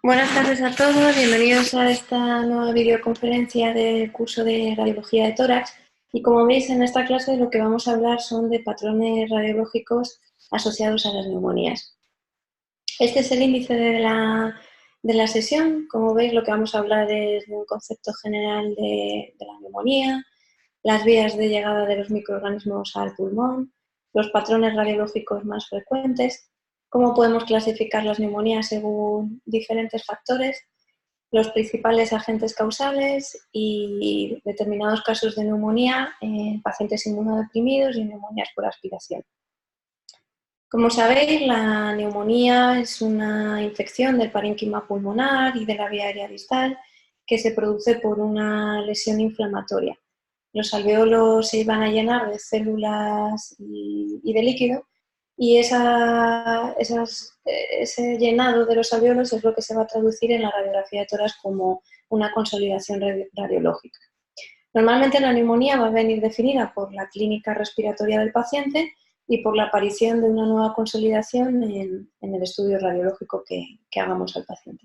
Buenas tardes a todos, bienvenidos a esta nueva videoconferencia del curso de Radiología de Tórax. Y como veis en esta clase lo que vamos a hablar son de patrones radiológicos asociados a las neumonías. Este es el índice de la sesión. Como veis, lo que vamos a hablar es de un concepto general de la neumonía, las vías de llegada de los microorganismos al pulmón, los patrones radiológicos más frecuentes, cómo podemos clasificar las neumonías según diferentes factores, los principales agentes causales y determinados casos de neumonía en pacientes inmunodeprimidos y neumonías por aspiración. Como sabéis, la neumonía es una infección del parénquima pulmonar y de la vía aérea distal que se produce por una lesión inflamatoria. Los alveolos se van a llenar de células y de líquido y ese llenado de los alveolos es lo que se va a traducir en la radiografía de tórax como una consolidación radiológica. Normalmente la neumonía va a venir definida por la clínica respiratoria del paciente y por la aparición de una nueva consolidación en el estudio radiológico que hagamos al paciente.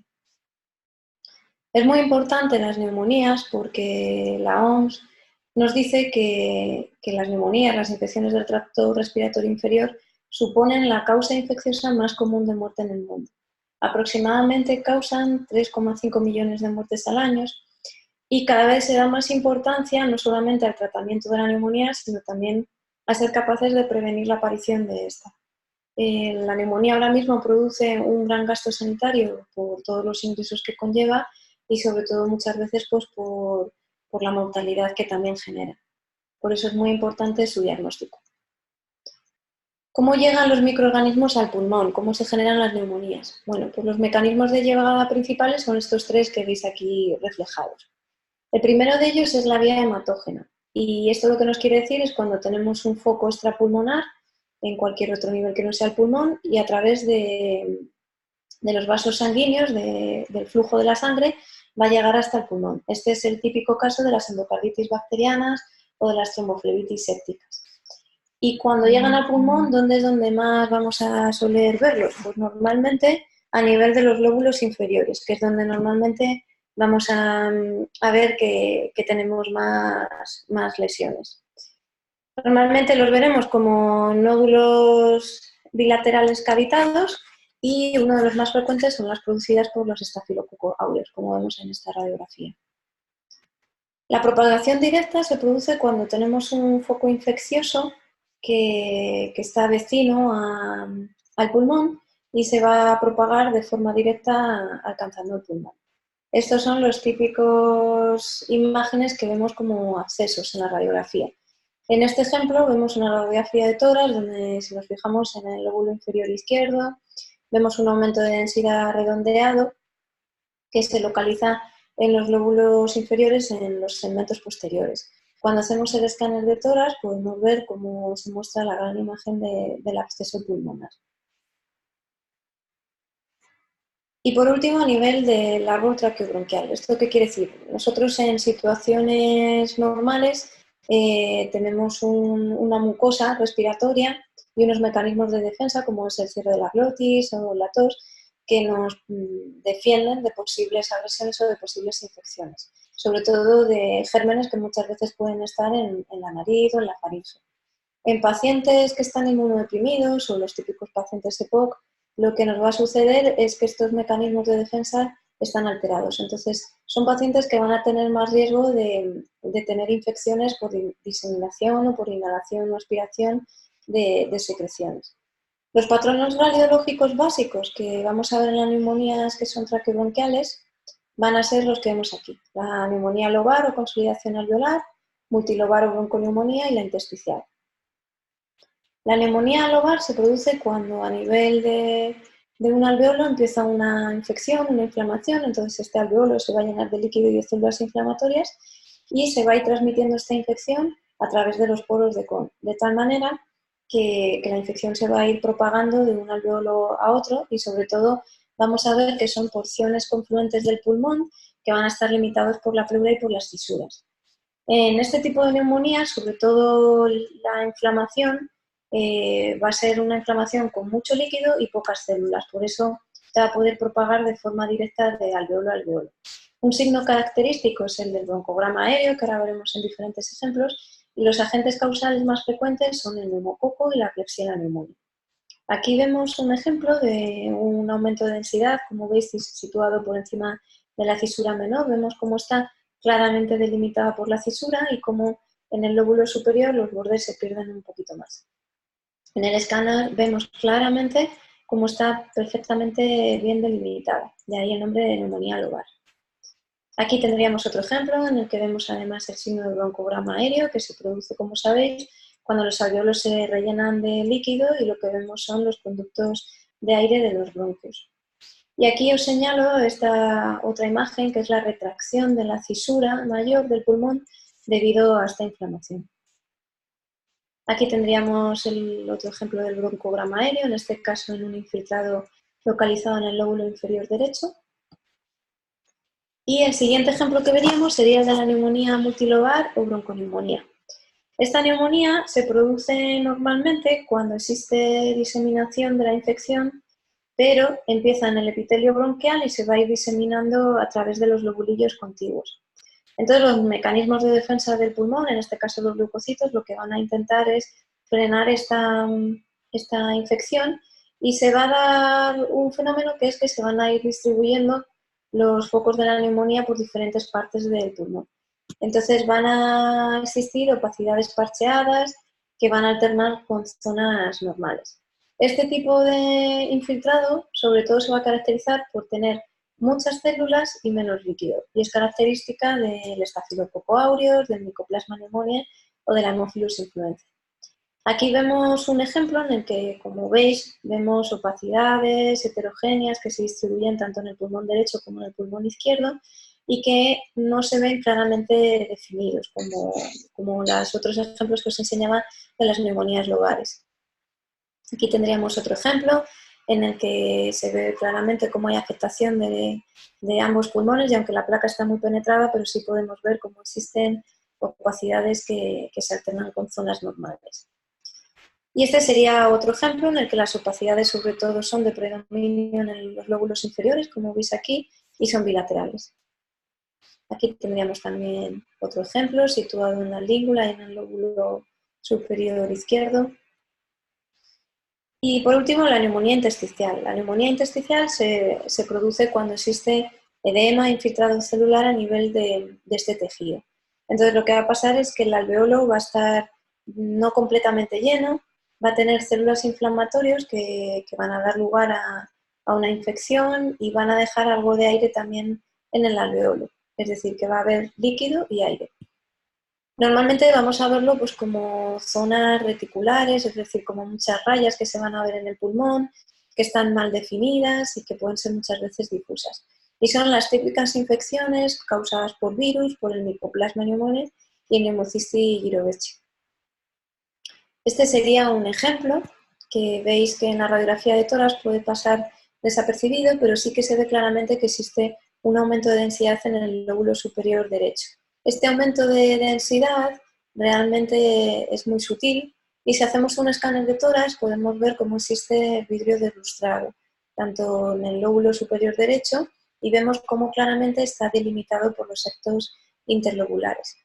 Es muy importante las neumonías porque la OMS nos dice que las neumonías, las infecciones del tracto respiratorio inferior, suponen la causa infecciosa más común de muerte en el mundo. Aproximadamente causan 3,5 millones de muertes al año y cada vez se da más importancia no solamente al tratamiento de la neumonía, sino también a ser capaces de prevenir la aparición de esta. La neumonía ahora mismo produce un gran gasto sanitario por todos los ingresos que conlleva y sobre todo muchas veces pues, por la mortalidad que también genera. Por eso es muy importante su diagnóstico. ¿Cómo llegan los microorganismos al pulmón? ¿Cómo se generan las neumonías? Bueno, pues los mecanismos de llegada principales son estos tres que veis aquí reflejados. El primero de ellos es la vía hematógena y esto lo que nos quiere decir es cuando tenemos un foco extrapulmonar en cualquier otro nivel que no sea el pulmón y a través de los vasos sanguíneos, del flujo de la sangre, va a llegar hasta el pulmón. Este es el típico caso de las endocarditis bacterianas o de las tromboflebitis sépticas. Y cuando llegan al pulmón, ¿dónde es donde más vamos a soler verlos? Pues normalmente a nivel de los lóbulos inferiores, que es donde normalmente vamos a ver que tenemos más lesiones. Normalmente los veremos como nódulos bilaterales cavitados y uno de los más frecuentes son las producidas por los estafilococcus aureus, como vemos en esta radiografía. La propagación directa se produce cuando tenemos un foco infeccioso que está vecino al pulmón y se va a propagar de forma directa alcanzando el pulmón. Estos son los típicos imágenes que vemos como abscesos en la radiografía. En este ejemplo vemos una radiografía de tórax donde si nos fijamos en el lóbulo inferior izquierdo vemos un aumento de densidad redondeado que se localiza en los lóbulos inferiores en los segmentos posteriores. Cuando hacemos el escáner de tórax podemos ver cómo se muestra la gran imagen del absceso pulmonar. Y por último, a nivel del árbol traqueobronquial. ¿Esto qué quiere decir? Nosotros en situaciones normales tenemos una mucosa respiratoria y unos mecanismos de defensa como es el cierre de la glotis o la tos que nos defienden de posibles agresiones o de posibles infecciones, sobre todo de gérmenes que muchas veces pueden estar en la nariz o en la faringe. En pacientes que están inmunodeprimidos o los típicos pacientes EPOC, lo que nos va a suceder es que estos mecanismos de defensa están alterados. Entonces, son pacientes que van a tener más riesgo de tener infecciones por diseminación o por inhalación o aspiración de secreciones. Los patrones radiológicos básicos que vamos a ver en las neumonías que son traqueobronquiales van a ser los que vemos aquí. La neumonía lobar o consolidación alveolar, multilobar o bronconeumonía y la intersticial. La neumonía lobar se produce cuando a nivel de un alveolo empieza una infección, una inflamación, entonces este alveolo se va a llenar de líquido y de células inflamatorias y se va a ir transmitiendo esta infección a través de los poros de Kohn, de tal manera que la infección se va a ir propagando de un alveolo a otro y sobre todo vamos a ver que son porciones confluentes del pulmón que van a estar limitados por la pleura y por las fisuras. En este tipo de neumonía, sobre todo la inflamación, va a ser una inflamación con mucho líquido y pocas células. Por eso te va a poder propagar de forma directa de alveolo a alveolo. Un signo característico es el del broncograma aéreo, que ahora veremos en diferentes ejemplos, y los agentes causales más frecuentes son el neumococo y la Klebsiella pneumoniae. Aquí vemos un ejemplo de un aumento de densidad, como veis, situado por encima de la cisura menor. Vemos cómo está claramente delimitada por la cisura y cómo en el lóbulo superior los bordes se pierden un poquito más. En el escáner vemos claramente cómo está perfectamente bien delimitada, de ahí el nombre de neumonía lobar. Aquí tendríamos otro ejemplo en el que vemos además el signo del broncograma aéreo, que se produce, como sabéis, cuando los alveolos se rellenan de líquido y lo que vemos son los conductos de aire de los bronquios. Y aquí os señalo esta otra imagen, que es la retracción de la cisura mayor del pulmón debido a esta inflamación. Aquí tendríamos el otro ejemplo del broncograma aéreo, en este caso en un infiltrado localizado en el lóbulo inferior derecho. Y el siguiente ejemplo que veríamos sería el de la neumonía multilobar o bronconeumonía. Esta neumonía se produce normalmente cuando existe diseminación de la infección, pero empieza en el epitelio bronquial y se va a ir diseminando a través de los lobulillos contiguos. Entonces, los mecanismos de defensa del pulmón, en este caso los leucocitos, lo que van a intentar es frenar esta infección y se va a dar un fenómeno que es que se van a ir distribuyendo los focos de la neumonía por diferentes partes del pulmón. Entonces van a existir opacidades parcheadas que van a alternar con zonas normales. Este tipo de infiltrado sobre todo se va a caracterizar por tener muchas células y menos líquido, y es característica del Staphylococcus aureus, del Mycoplasma pneumoniae o del Haemophilus influenzae. Aquí vemos un ejemplo en el que, como veis, vemos opacidades heterogéneas que se distribuyen tanto en el pulmón derecho como en el pulmón izquierdo y que no se ven claramente definidos, como los otros ejemplos que os enseñaba de las neumonías lobares. Aquí tendríamos otro ejemplo en el que se ve claramente cómo hay afectación de ambos pulmones, y aunque la placa está muy penetrada, pero sí podemos ver cómo existen opacidades que se alternan con zonas normales. Y este sería otro ejemplo en el que las opacidades sobre todo son de predominio en los lóbulos inferiores, como veis aquí, y son bilaterales. Aquí tendríamos también otro ejemplo situado en la língula y en el lóbulo superior izquierdo. Y por último, la neumonía intersticial. La neumonía intersticial se produce cuando existe edema infiltrado celular a nivel de este tejido. Entonces lo que va a pasar es que el alveolo va a estar no completamente lleno, va a tener células inflamatorias que van a dar lugar a una infección y van a dejar algo de aire también en el alveolo. Es decir, que va a haber líquido y aire. Normalmente vamos a verlo pues, como zonas reticulares, es decir, como muchas rayas que se van a ver en el pulmón, que están mal definidas y que pueden ser muchas veces difusas. Y son las típicas infecciones causadas por virus, por el Mycoplasma pneumoniae y el Pneumocystis jirovecii. Este sería un ejemplo que veis que en la radiografía de tórax puede pasar desapercibido, pero sí que se ve claramente que existe un aumento de densidad en el lóbulo superior derecho. Este aumento de densidad realmente es muy sutil y si hacemos un escáner de tórax podemos ver cómo existe vidrio deslustrado, tanto en el lóbulo superior derecho, y vemos cómo claramente está delimitado por los septos interlobulares.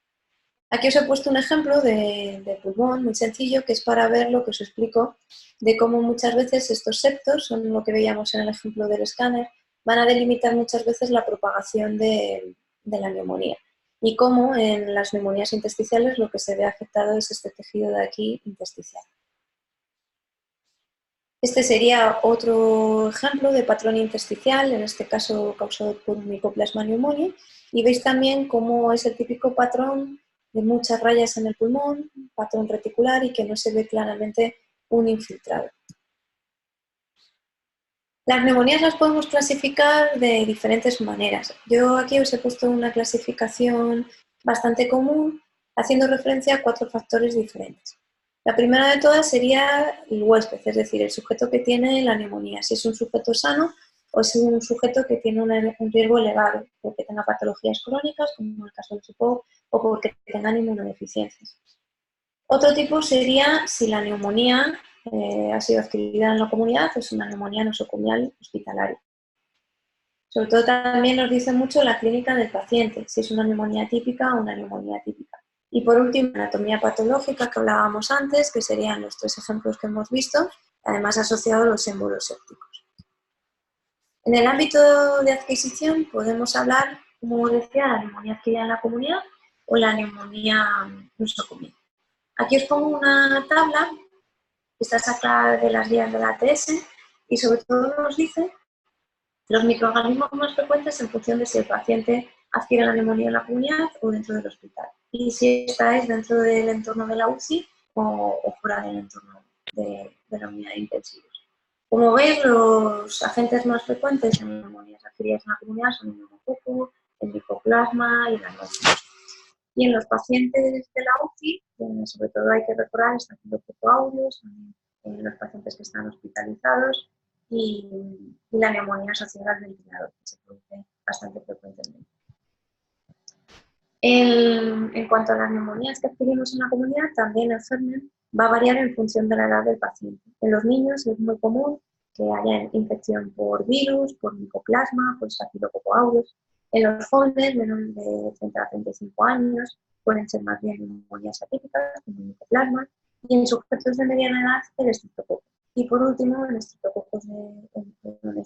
Aquí os he puesto un ejemplo de pulmón muy sencillo, que es para ver lo que os explico de cómo muchas veces estos septos, son lo que veíamos en el ejemplo del escáner, van a delimitar muchas veces la propagación de la neumonía. Y cómo en las neumonías intersticiales lo que se ve afectado es este tejido de aquí intersticial. Este sería otro ejemplo de patrón intersticial, en este caso causado por un Mycoplasma pneumoniae, y veis también cómo es el típico patrón de muchas rayas en el pulmón, patrón reticular, y que no se ve claramente un infiltrado. Las neumonías las podemos clasificar de diferentes maneras. Yo aquí os he puesto una clasificación bastante común, haciendo referencia a 4 factores diferentes. La primera de todas sería el huésped, es decir, el sujeto que tiene la neumonía, si es un sujeto sano o si es un sujeto que tiene un riesgo elevado, porque tenga patologías crónicas, como en el caso del SIPO, o porque tengan inmunodeficiencias. Otro tipo sería si la neumonía ha sido adquirida en la comunidad o es una neumonía nosocomial hospitalaria. Sobre todo también nos dice mucho la clínica del paciente, si es una neumonía típica o una neumonía típica. Y por último, anatomía patológica que hablábamos antes, que serían los 3 ejemplos que hemos visto, además asociado a los émbolos sépticos. En el ámbito de adquisición podemos hablar, como decía, de la neumonía adquirida en la comunidad o la neumonía nosocomial. Aquí os pongo una tabla que está sacada de las guías de la ATS y sobre todo nos dice los microorganismos más frecuentes en función de si el paciente adquiere la neumonía en la comunidad o dentro del hospital. Y si esta es dentro del entorno de la UCI o fuera del entorno de la unidad de intensivos. Como veis, los agentes más frecuentes en neumonías adquiridas en la comunidad son el neumococo, el micoplasma y el anófilo. Y en los pacientes de la UCI, sobre todo hay que recordar, están haciendo Staphylococcus aureus, en los pacientes que están hospitalizados y la neumonía asociada al ventilador, que se produce bastante frecuentemente. En cuanto a las neumonías que adquirimos en la comunidad, también el germen va a variar en función de la edad del paciente. En los niños es muy común que haya infección por virus, por micoplasma, por Staphylococcus aureus. En los jóvenes, menores de 30 a 35 años, pueden ser más bien neumonías atípicas, como el micoplasma, y en sujetos de mediana edad, el estreptococo. Y por último, en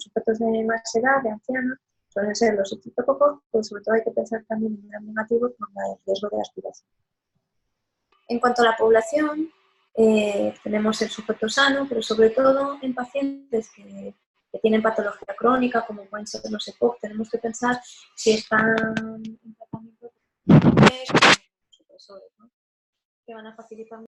sujetos de más edad, de ancianos, suelen ser los estreptococos, pero sobre todo hay que pensar también en gran negativo por el riesgo de aspiración. En cuanto a la población, tenemos el sujeto sano, pero sobre todo en pacientes que tienen patología crónica, como pueden ser los EPOC, tenemos que pensar si están en tratamiento con supresores, ¿no? Que van a facilitar